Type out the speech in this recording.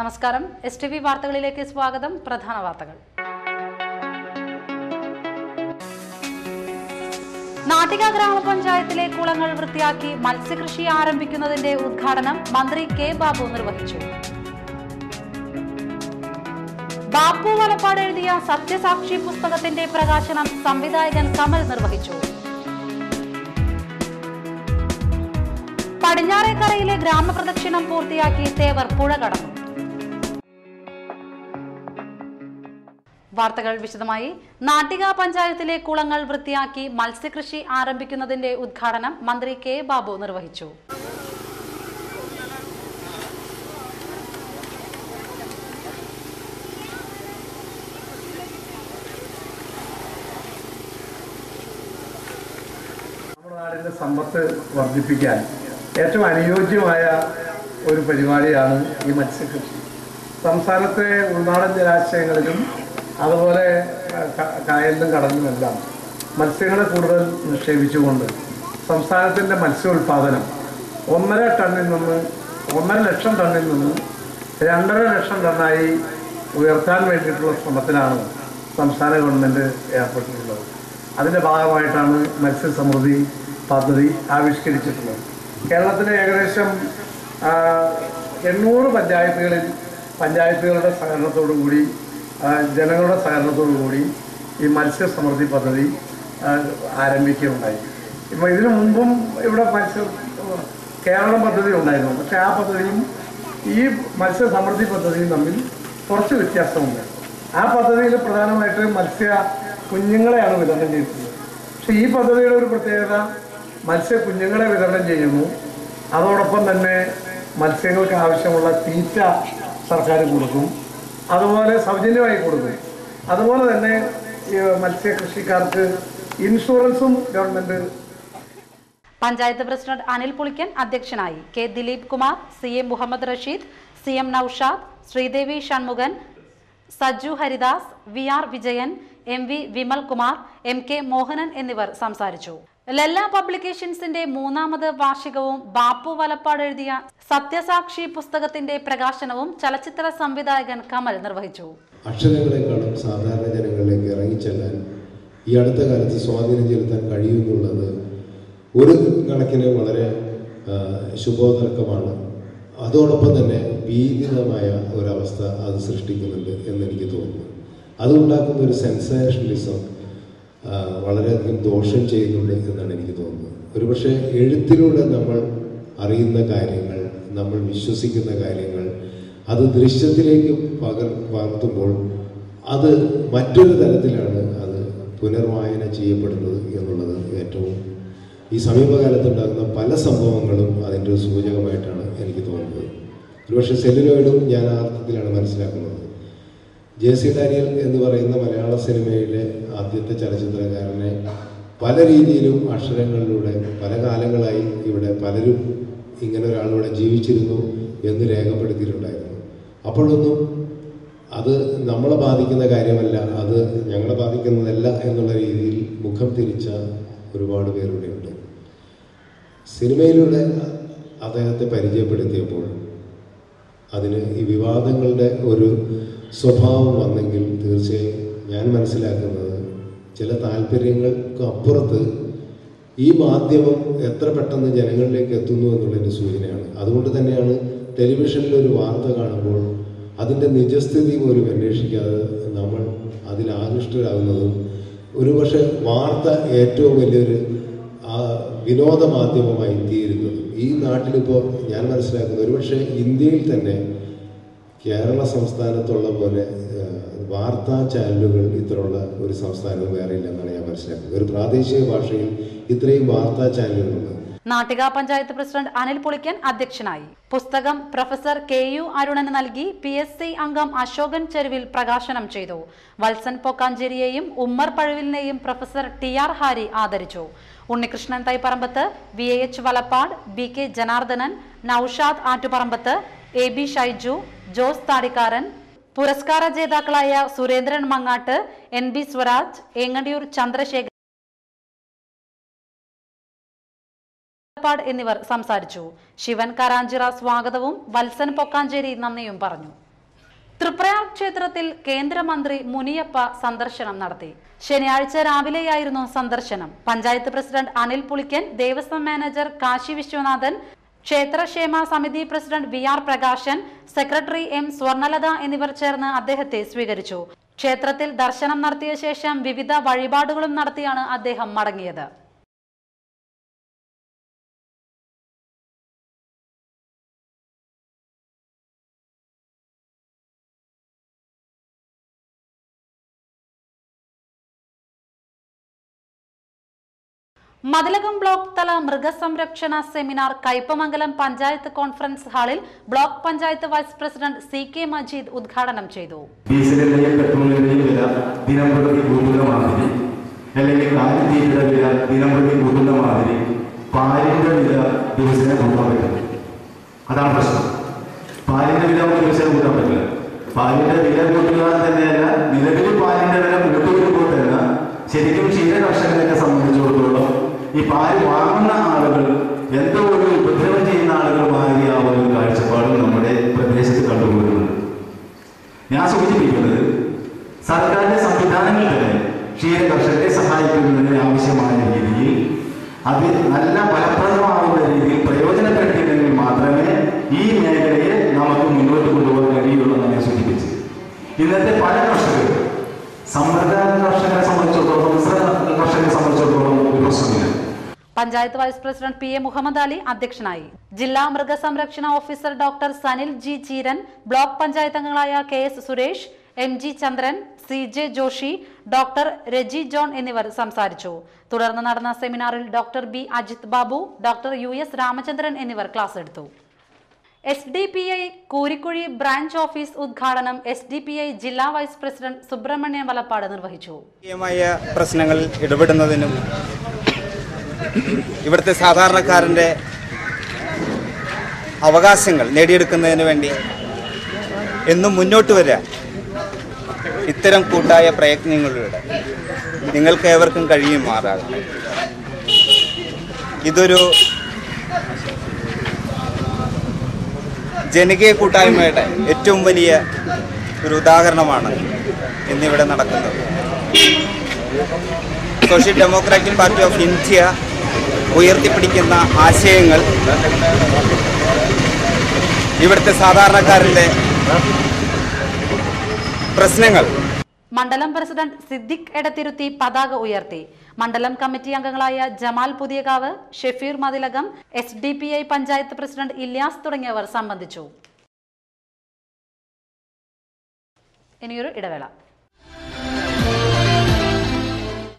നമസ്കാരം. STV വാർത്തകളിലേക്ക് സ്വാഗതം. പ്രധാന വാർത്തകൾ. നാട്ടിക ഗ്രാമപഞ്ചായത്തിലെ കുളങ്ങൾ വൃത്തിയാക്കി മത്സ്യകൃഷി ആരംഭിക്കുന്നതിന്റെ ഉദ്ഘാടനം മന്ത്രി കെ ബാബു നിർവഹിച്ചു. ബാപ്പു വലപ്പാട് എഴുതിയ സത്യസാക്ഷി പുസ്തകത്തിന്റെ പ്രകാശനം സംവിധായകൻ കമൽ നിർവഹിച്ചു. പടിഞ്ഞാറേക്കരയിലെ ഗ്രാമപ്രദക്ഷിണം പൂർത്തിയാക്കി തേവർ പുഴ കടന്നു. വാർത്തകൾ വിശദമായി. നാട്ടിക പഞ്ചായത്തിലെ കുളങ്ങൾ വൃത്തിയാക്കി മത്സ്യകൃഷി ആരംഭിക്കുന്നതിന്റെ ഉദ്ഘാടനം മന്ത്രി കെ ബാബു നിർവഹിച്ചു. നമ്മുടെ നാടിന്റെ സമ്പത്ത് വർദ്ധിപ്പിക്കാൻ ഏറ്റവും അനുയോജ്യമായ ഒരു പരിപാടിയാണ് ഈ മത്സ്യകൃഷി. സംസ്ഥാനത്തെ ഉൾനാടൻ ജലാശയങ്ങളിലും അതുപോലെ കായലിലും കടലിലുമെല്ലാം മത്സ്യങ്ങളെ കൂടുതൽ നിക്ഷേപിച്ചുകൊണ്ട് സംസ്ഥാനത്തിൻ്റെ മത്സ്യോൽപാദനം 1.5 ടണ്ണിൽ നിന്ന് 1.5 ലക്ഷം ടണ്ണിൽ നിന്ന് 2.5 ലക്ഷം ടണ്ണായി ഉയർത്താൻ വേണ്ടിയിട്ടുള്ള ശ്രമത്തിലാണ് സംസ്ഥാന ഗവൺമെൻറ് ഏർപ്പെട്ടിട്ടുള്ളത്. അതിൻ്റെ ഭാഗമായിട്ടാണ് മത്സ്യസമൃദ്ധി പദ്ധതി ആവിഷ്കരിച്ചിട്ടുള്ളത്. കേരളത്തിലെ ഏകദേശം 800 പഞ്ചായത്തുകളുടെ സഹകരണത്തോടുകൂടി ജനങ്ങളുടെ സഹകരണത്തോടുകൂടി ഈ മത്സ്യസമൃദ്ധി പദ്ധതി ആരംഭിക്കുകയുണ്ടായി. ഇപ്പോൾ ഇതിനു മുമ്പും ഇവിടെ കേരളം പദ്ധതി ഉണ്ടായിരുന്നു. പക്ഷേ ആ പദ്ധതിയും ഈ മത്സ്യസമൃദ്ധി പദ്ധതിയും തമ്മിൽ കുറച്ച് വ്യത്യാസമുണ്ട്. ആ പദ്ധതിയിൽ പ്രധാനമായിട്ട് മത്സ്യ കുഞ്ഞുങ്ങളെയാണ് വിതരണം ചെയ്തിട്ടുള്ളത്. പക്ഷേ ഈ പദ്ധതിയുടെ ഒരു പ്രത്യേകത മത്സ്യ കുഞ്ഞുങ്ങളെ വിതരണം ചെയ്യുന്നു. അതോടൊപ്പം തന്നെ മത്സ്യങ്ങൾക്ക് ആവശ്യമുള്ള തീറ്റ സർക്കാർ കൊടുക്കും, അതുപോലെ സൗജന്യമായി കൊടുക്കും. അതുപോലെ തന്നെ മത്സ്യകൃഷിക്കാർക്ക് ഇൻഷുറൻസും ഗവൺമെന്റ്. പഞ്ചായത്ത് പ്രസിഡന്റ് അനിൽ പുളിക്കൻ അധ്യക്ഷനായി. K Dileep Kumar, CM Muhammad Rasheed, CM Noushad, Sreedevi Shanmughan, Sajju Haridas, VR Vijayan, MV Vimal Kumar, MK Mohanan എന്നിവർ സംസാരിച്ചു. ലല്ല പബ്ലിക്കേഷൻസിന്റെ 3ാമത് വാർഷികവും ബാപ്പു വലപ്പാട് എഴുതിയ സത്യസാക്ഷി പുസ്തകത്തിന്റെ പ്രകാശനവും ചലച്ചിത്ര സംവിധായകൻ കമൽ നിർവഹിച്ചു. അക്ഷരങ്ങളെക്കാളും സാധാരണ ജനങ്ങളിലേക്ക് ഇറങ്ങിച്ചെല്ലാൻ ഈ അടുത്ത കാലത്ത് സ്വാധീനം ചെലുത്താൻ കഴിയുമെന്നുള്ളത് ഒരു കണക്കിന് വളരെ ശുഭോദർക്കമാണ്. അതോടൊപ്പം തന്നെ ഭീതിതമായ ഒരവസ്ഥ അത് സൃഷ്ടിക്കുന്നുണ്ട് എന്നെനിക്ക് തോന്നുന്നു. അതുണ്ടാക്കുന്ന ഒരു സെൻസേഷണലിസം വളരെയധികം ദോഷം ചെയ്യുന്നുണ്ട് എന്നാണ് എനിക്ക് തോന്നുന്നത്. ഒരുപക്ഷെ എഴുത്തിലൂടെ നമ്മൾ അറിയുന്ന കാര്യങ്ങൾ, നമ്മൾ വിശ്വസിക്കുന്ന കാര്യങ്ങൾ അത് ദൃശ്യത്തിലേക്ക് പകർത്തുമ്പോൾ അത് മറ്റൊരു തലത്തിലാണ് അത് പുനർവായന ചെയ്യപ്പെടുന്നത് എന്നുള്ളത് ഏറ്റവും ഈ സമീപകാലത്തുണ്ടാകുന്ന പല സംഭവങ്ങളും അതിൻ്റെ ഒരു സൂചകമായിട്ടാണ് എനിക്ക് തോന്നുന്നത്. ഒരുപക്ഷെ സെല്ലുലോയിഡും ഞാൻ ആ അർത്ഥത്തിലാണ് മനസ്സിലാക്കുന്നത്. JC ഡാനിയൽ എന്ന് പറയുന്ന മലയാള സിനിമയിലെ ആദ്യത്തെ ചലച്ചിത്രകാരനെ പല രീതിയിലും അക്ഷരങ്ങളിലൂടെ പല കാലങ്ങളായി ഇവിടെ പലരും ഇങ്ങനെ ഒരാളിവിടെ ജീവിച്ചിരുന്നു എന്ന് രേഖപ്പെടുത്തിയിട്ടുണ്ടായിരുന്നു. അപ്പോഴൊന്നും അത് നമ്മളെ ബാധിക്കുന്ന കാര്യമല്ല, അത് ഞങ്ങളെ ബാധിക്കുന്നതല്ല എന്നുള്ള രീതിയിൽ മുഖം തിരിച്ച ഒരുപാട് പേരുടെയുണ്ട്. സിനിമയിലൂടെ അദ്ദേഹത്തെ പരിചയപ്പെടുത്തിയപ്പോൾ അതിന് ഈ വിവാദങ്ങളുടെ ഒരു സ്വഭാവം വന്നെങ്കിൽ തീർച്ചയായും ഞാൻ മനസ്സിലാക്കുന്നത് ചില താല്പര്യങ്ങൾക്ക് അപ്പുറത്ത് ഈ മാധ്യമം എത്ര പെട്ടെന്ന് ജനങ്ങളിലേക്ക് എത്തുന്നു എന്നുള്ളതിൻ്റെ സൂചനയാണ്. അതുകൊണ്ട് തന്നെയാണ് ടെലിവിഷനിൽ ഒരു വാർത്ത കാണുമ്പോൾ അതിൻ്റെ നിജസ്ഥിതി പോലും അന്വേഷിക്കാതെ നമ്മൾ അതിൽ ആകൃഷ്ടരാകുന്നതും ഒരുപക്ഷെ വാർത്ത ഏറ്റവും വലിയൊരു വിനോദ മാധ്യമമായി തീരുന്നതും ഈ നാട്ടിലിപ്പോൾ ഞാൻ മനസ്സിലാക്കുന്നത് ഒരുപക്ഷെ ഇന്ത്യയിൽ തന്നെ കേരള സംസ്ഥാനത്തുള്ള പോലെ വാർത്താ ചാനലുകൾ ഇത്രയുള്ള ഒരു സംസ്ഥാനവും വേറെ ഇല്ലെന്നാണ് ഞാൻ മനസ്സിലാക്കുന്നത്. ഒരു പ്രാദേശിക ഭാഷയിൽ ഇത്രയും വാർത്താ ചാനലുകളുണ്ട്. നാട്ടിക പഞ്ചായത്ത് പ്രസിഡന്റ് അനിൽ പുളിക്കൻ അധ്യക്ഷനായി. പുസ്തകം പ്രൊഫസർ KU അരുണന് നൽകി PSC അംഗം അശോകൻ ചെരുവിൽ പ്രകാശനം ചെയ്തു. വത്സൻ പൊക്കാഞ്ചേരിയെയും ഉമ്മർ പഴുവിലിനെയും പ്രൊഫസർ TR ഹാരി ആദരിച്ചു. Unnikrishnan Thaiparambath, VAH Valappad, BK Janardhanan, Naushad Attuparambath, AB Shaiju, Jose താടിക്കാരൻ, പുരസ്കാര ജേതാക്കളായ സുരേന്ദ്രൻ മങ്ങാട്ട്, NB സ്വരാജ്, ഏങ്ങണ്ടിയൂർ ചന്ദ്രശേഖരൻ എന്നിവർ സംസാരിച്ചു. ശിവൻ കരാഞ്ചിറ സ്വാഗതവും വത്സൻ പൊക്കാഞ്ചേരി നന്ദിയും പറഞ്ഞു. തൃപ്രയാർ ക്ഷേത്രത്തിൽ കേന്ദ്രമന്ത്രി മുനിയപ്പ സന്ദർശനം നടത്തി. ശനിയാഴ്ച രാവിലെയായിരുന്നു സന്ദർശനം. പഞ്ചായത്ത് പ്രസിഡന്റ് അനിൽ പുളിക്കൻ, ദേവസ്വം മാനേജർ കാശി വിശ്വനാഥൻ, ക്ഷേത്രക്ഷേമ സമിതി president VR Prakashan, secretary M Swarnalatha എന്നിവർ ചേർന്ന് അദ്ദേഹത്തെ സ്വീകരിച്ചു. ക്ഷേത്രത്തിൽ ദർശനം നടത്തിയ ശേഷം വിവിധ വഴിപാടുകളും നടത്തിയാണ് അദ്ദേഹം മടങ്ങിയത്. മതിലകം ബ്ലോക്ക് തല മൃഗസംരക്ഷണ സെമിനാർ കയ്പമംഗലം പഞ്ചായത്ത് കോൺഫറൻസ് ഹാളിൽ block panchayat vice president CK Majeed ഉദ്ഘാടനം ചെയ്തു. അതാണ് പ്രശ്നം. പാലിന്റെ വില ദിവസം കൂട്ടാൻ പറ്റില്ല. പാലിന്റെ വില കൂട്ടുക തന്നെയല്ല, നിലവിൽ പാലിന്റെ വില കൂട്ടുമ്പോൾ തന്നെ ശരിക്കും ക്ഷീര കർഷകരെ സംബന്ധിച്ചിടത്തോളം ഈ പാല് വാങ്ങുന്ന ആളുകൾ എന്തോ ഒരു ഉപദ്രവം ചെയ്യുന്ന ആളുകളുമായി ആ ഒരു കാഴ്ചപ്പാടും നമ്മുടെ പ്രദേശത്ത് കണ്ടുപോകുന്നുണ്ട്. ഞാൻ സൂചിപ്പിക്കുന്നത് സർക്കാരിന്റെ സംവിധാനങ്ങൾ തന്നെ ക്ഷീര കർഷകരെ സഹായിക്കുന്നതിന് ആവശ്യമായ രീതിയിൽ അത് നല്ല ഫലപ്രദമാകുന്ന രീതിയിൽ പ്രയോജനപ്പെടുത്തിയെങ്കിൽ മാത്രമേ ഈ മേഖലയെ നമുക്ക് മുന്നോട്ട് കൊണ്ടുപോകാൻ കഴിയുള്ളൂ എന്ന് സൂചിപ്പിച്ചു. ഇന്നത്തെ പല കർഷകരും സമ്മർദ്ദ കർഷകരെ സംബന്ധിച്ചിടത്തോളം കർഷകരെ സംബന്ധിച്ചിടത്തോളം ഒരു പ്രശ്നമില്ല. Panchayat vice president PA Muhammad Ali അധ്യക്ഷനായി. ജില്ലാ മൃഗസംരക്ഷണ officer doctor Sanil G Cheeran, block panchayat അംഗങ്ങളായ KS Suresh, MG Chandran, CJ Joshy, doctor Reji John എന്നിവർ സംസാരിച്ചു. തുടർന്ന് നടന്ന സെമിനാറിൽ doctor B Ajith Babu, doctor US Ramachandran എന്നിവർ ക്ലാസ് എടുത്തു. SDPI കൂരിക്കുഴി ബ്രാഞ്ച് ഓഫീസ് ഉദ്ഘാടനം SDPI ജില്ലാ വൈസ് പ്രസിഡന്റ് സുബ്രഹ്മണ്യൻ വലപ്പാട് നിർവഹിച്ചു. പ്രശ്നങ്ങളിൽ ഇടപെടുന്നതിനും ഇവിടുത്തെ സാധാരണക്കാരന്റെ അവകാശങ്ങൾ നേടിയെടുക്കുന്നതിന് വേണ്ടി എന്നും മുന്നോട്ട് വരാൻ ഇത്തരം കൂട്ടായ പ്രയത്നങ്ങളിലൂടെ നിങ്ങൾക്ക് ഏവർക്കും കഴിയുമാറാകും. ഇതൊരു ജനകീയ കൂട്ടായ്മയുടെ ഏറ്റവും വലിയ ഒരു ഉദാഹരണമാണ് ഇന്നിവിടെ നടക്കുന്നത്. Social democratic party of India ഉയർത്തിപ്പിടിക്കുന്ന ആശയങ്ങൾ ഇവിടുത്തെ സാധാരണക്കാരന്റെ പ്രശ്നങ്ങൾ. മണ്ഡലം പ്രസിഡന്റ് സിദ്ദിഖ് എടത്തിരുത്തി പതാക ഉയർത്തി. മണ്ഡലം കമ്മിറ്റി അംഗങ്ങളായ Jamal Puthiyakavu, Shefeer Mathilakam, SDPI panchayat president Ilyas തുടങ്ങിയവർ സംബന്ധിച്ചു. ഇനിയൊരു ഇടവേള.